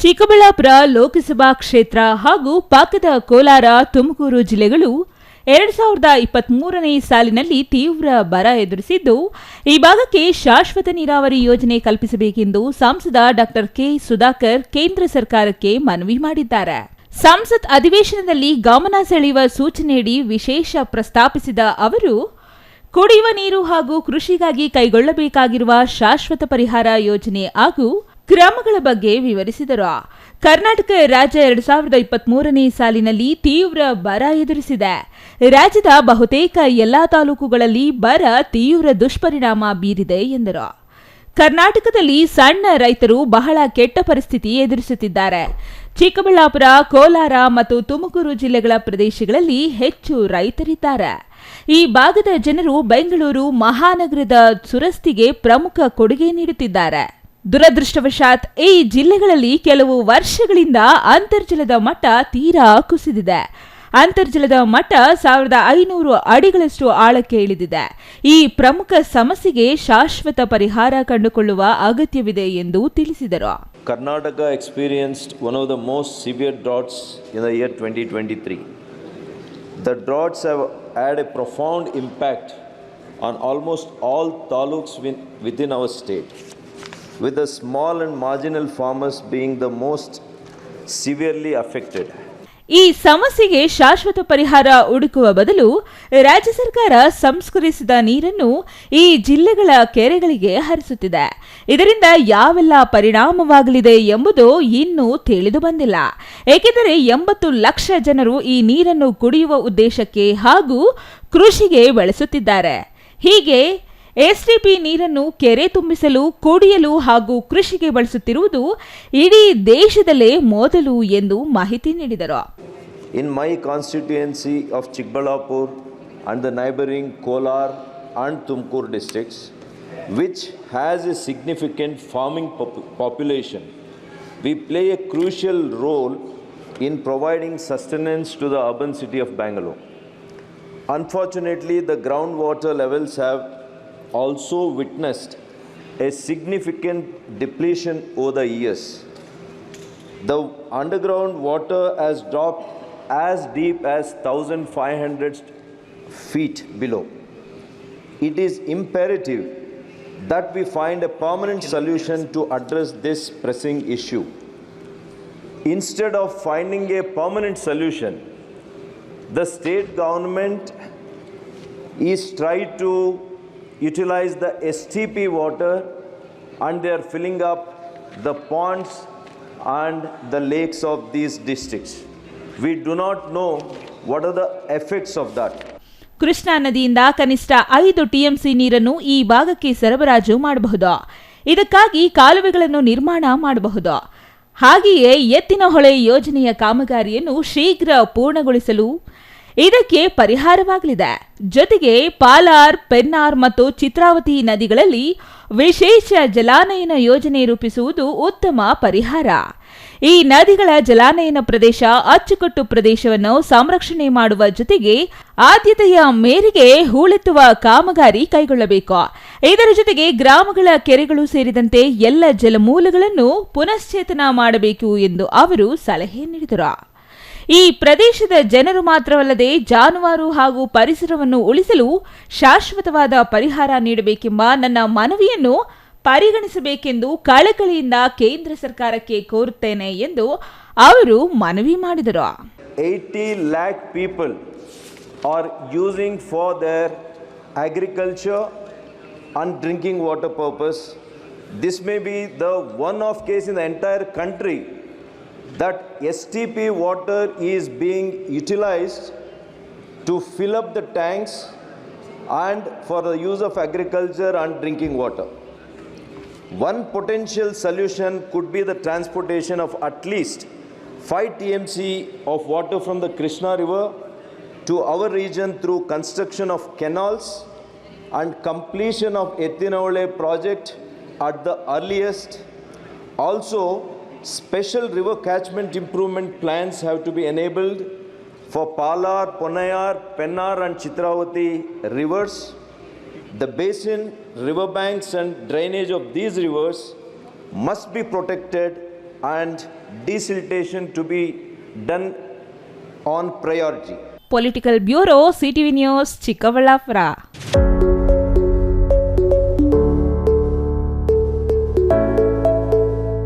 ಚಿಕ್ಕಬಳ್ಳಾಪುರ ಲೋಕಸಭಾ ಕ್ಷೇತ್ರ ಹಾಗೂ ಪಕ್ಕದ ಕೋಲಾರ, ತುಮಕೂರು ಜಿಲ್ಲೆಗಳು 2023ನೇ ಸಾಲಿನಲ್ಲಿ ತೀವ್ರ ಬರ ಎದುರಿಸಿದ್ದು, ಈ ಭಾಗಕ್ಕೆ ಶಾಶ್ವತ ನೀರಾವರಿ ಯೋಜನೆ ಕಲ್ಪಿಸಬೇಕೆಂದು ಸಂಸದ ಡಾ ಕೆ ಸುಧಾಕರ್ ಕೇಂದ್ರ ಸರ್ಕಾರಕ್ಕೆ ಮನವಿ ಮಾಡಿದ್ದಾರೆ. ಸಂಸತ್ ಅಧಿವೇಶನದಲ್ಲಿ ಗಮನ ಸೆಳೆಯುವ ಸೂಚನೆಯಡಿ ವಿಶೇಷ ಪ್ರಸ್ತಾಪಿಸಿದ ಅವರು, ಕುಡಿಯುವ ನೀರು ಹಾಗೂ ಕೃಷಿಗಾಗಿ ಕೈಗೊಳ್ಳಬೇಕಾಗಿರುವ ಶಾಶ್ವತ ಪರಿಹಾರ ಯೋಜನೆ ಹಾಗೂ ಕ್ರಮಗಳ ಬಗ್ಗೆ ವಿವರಿಸಿದರು. ಕರ್ನಾಟಕ ರಾಜ್ಯ 2023ನೇ ಸಾಲಿನಲ್ಲಿ ತೀವ್ರ ಬರ ಎದುರಿಸಿದೆ. ರಾಜ್ಯದ ಬಹುತೇಕ ಎಲ್ಲಾ ತಾಲೂಕುಗಳಲ್ಲಿ ಬರ ತೀವ್ರ ದುಷ್ಪರಿಣಾಮ ಬೀರಿದೆ ಎಂದರು. ಕರ್ನಾಟಕದಲ್ಲಿ ಸಣ್ಣ ರೈತರು ಬಹಳ ಕೆಟ್ಟ ಪರಿಸ್ಥಿತಿ ಎದುರಿಸುತ್ತಿದ್ದಾರೆ. ಚಿಕ್ಕಬಳ್ಳಾಪುರ, ಕೋಲಾರ ಮತ್ತು ತುಮಕೂರು ಜಿಲ್ಲೆಗಳ ಪ್ರದೇಶಗಳಲ್ಲಿ ಹೆಚ್ಚು ರೈತರಿದ್ದಾರೆ. ಈ ಭಾಗದ ಜನರು ಬೆಂಗಳೂರು ಮಹಾನಗರದ ಸುರಸ್ತಿಗೆ ಪ್ರಮುಖ ಕೊಡುಗೆ ನೀಡುತ್ತಿದ್ದಾರೆ. ದುರದೃಷ್ಟವಶಾತ್ ಈ ಜಿಲ್ಲೆಗಳಲ್ಲಿ ಕೆಲವು ವರ್ಷಗಳಿಂದ ಅಂತರ್ಜಲದ ಮಟ್ಟ ತೀರಾ ಕುಸಿದಿದೆ. ಅಂತರ್ಜಲದ ಮಟ್ಟ 1500 ಅಡಿಗಳಷ್ಟು ಆಳಕ್ಕೆ ಇಳಿದಿದೆ. ಈ ಪ್ರಮುಖ ಸಮಸ್ಯೆಗೆ ಶಾಶ್ವತ ಪರಿಹಾರ ಕಂಡುಕೊಳ್ಳುವ ಅಗತ್ಯವಿದೆ ಎಂದು ತಿಳಿಸಿದರು. Karnataka experienced one of the most severe droughts in the year 2023. The droughts have had a profound impact on almost all taluks within our state, with the small and marginal farmers being the most severely affected. ಈ ಸಮಸ್ಯೆಗೆ ಶಾಶ್ವತ ಪರಿಹಾರ ಹುಡುಕುವ ಬದಲು ರಾಜ್ಯ ಸರ್ಕಾರ ಸಂಸ್ಕರಿಸಿದ ನೀರನ್ನು ಈ ಜಿಲ್ಲೆಗಳ ಕೆರೆಗಳಿಗೆ ಹರಿಸುತ್ತಿದೆ. ಇದರಿಂದ ಯಾವೆಲ್ಲ ಪರಿಣಾಮವಾಗಲಿದೆ ಎಂಬುದು ಇನ್ನೂ ತಿಳಿದು ಬಂದಿಲ್ಲ. ಏಕೆಂದರೆ 80 ಲಕ್ಷ ಜನರು ಈ ನೀರನ್ನು ಕುಡಿಯುವ ಉದ್ದೇಶಕ್ಕೆ ಹಾಗೂ ಕೃಷಿಗೆ ಬಳಸುತ್ತಿದ್ದಾರೆ. ಹೀಗೆ ಎಸ್ಟಿಪಿ ನೀರನ್ನು ಕೆರೆ ತುಂಬಿಸಲು, ಕುಡಿಯಲು ಹಾಗೂ ಕೃಷಿಗೆ ಬಳಸುತ್ತಿರುವುದು ಇಡೀ ದೇಶದಲ್ಲೇ ಮೊದಲು ಎಂದು ಮಾಹಿತಿ ನೀಡಿದರು. In my constituency of Chikbalapur and the neighboring Kolar and Tumkur districts, which has a significant farming population, we play a crucial role in providing sustenance to the urban city of Bangalore. Unfortunately, the groundwater levels have also witnessed a significant depletion over the years. The underground water has dropped as deep as 1,500 feet below. It is imperative that we find a permanent solution to address this pressing issue. Instead of finding a permanent solution, the state government is trying to utilize the STP water, and they are filling up the ponds and the lakes of these districts. We do not know what are the effects of that. Krishna ನದಿಯಿಂದ ಕನಿಷ್ಠ 5 TMC ನೀರನ್ನು ಈ ಭಾಗಕ್ಕೆ ಸರಬರಾಜು ಮಾಡಬಹುದು. ಇದಕ್ಕಾಗಿ ಕಾಲುವೆಗಳನ್ನು ನಿರ್ಮಾಣ ಮಾಡಬಹುದು. ಹಾಗೆಯೇ ಎತ್ತಿನಹೊಳೆ ಯೋಜನೆಯ ಕಾಮಗಾರಿಯನ್ನು ಶೀಘ್ರ ಪೂರ್ಣಗೊಳಿಸಲು ಇದಕ್ಕೆ ಪರಿಹಾರವಾಗಲಿದೆ. ಜೊತೆಗೆ ಪಾಲಾರ್, ಪೆನ್ನಾರ್ ಮತ್ತು ಚಿತ್ರಾವತಿ ನದಿಗಳಲ್ಲಿ ವಿಶೇಷ ಜಲಾನಯನ ಯೋಜನೆ ರೂಪಿಸುವುದು ಉತ್ತಮ ಪರಿಹಾರ. ಈ ನದಿಗಳ ಜಲಾನಯನ ಪ್ರದೇಶ ಅಚ್ಚುಕಟ್ಟು ಪ್ರದೇಶವನ್ನು ಸಂರಕ್ಷಣೆ ಮಾಡುವ ಜೊತೆಗೆ ಆದ್ಯತೆಯ ಮೇರೆಗೆ ಹೂಳೆತ್ತುವ ಕಾಮಗಾರಿ ಕೈಗೊಳ್ಳಬೇಕು. ಇದರ ಜೊತೆಗೆ ಗ್ರಾಮಗಳ ಕೆರೆಗಳು ಸೇರಿದಂತೆ ಎಲ್ಲ ಜಲಮೂಲಗಳನ್ನು ಪುನಶ್ಚೇತನ ಮಾಡಬೇಕು ಎಂದು ಅವರು ಸಲಹೆ ನೀಡಿದರು. ಈ ಪ್ರದೇಶದ ಜನರು ಮಾತ್ರವಲ್ಲದೆ ಜಾನುವಾರು ಹಾಗೂ ಪರಿಸರವನ್ನು ಉಳಿಸಲು ಶಾಶ್ವತವಾದ ಪರಿಹಾರ ನೀಡಬೇಕೆಂಬ ನನ್ನ ಮನವಿಯನ್ನು ಪರಿಗಣಿಸಬೇಕೆಂದು ಕಳಕಳಿಯಿಂದ ಕೇಂದ್ರ ಸರ್ಕಾರಕ್ಕೆ ಕೋರುತ್ತೇನೆ ಎಂದು ಅವರು ಮನವಿ ಮಾಡಿದರು. 80 lakh people are using for their agriculture and drinking water purpose. This may be the one-off case in the entire country that STP water is being utilized to fill up the tanks and for the use of agriculture and drinking water. One potential solution could be the transportation of at least 5 TMC of water from the Krishna River to our region through construction of canals and completion of Ettinole project at the earliest. Also, special river catchment improvement plans have to be enabled for Palar, Ponayar, Pennar and Chitravati rivers. The basin, riverbanks and drainage of these rivers must be protected and desiltation to be done on priority. Political bureau CTV news Chikkaballapur.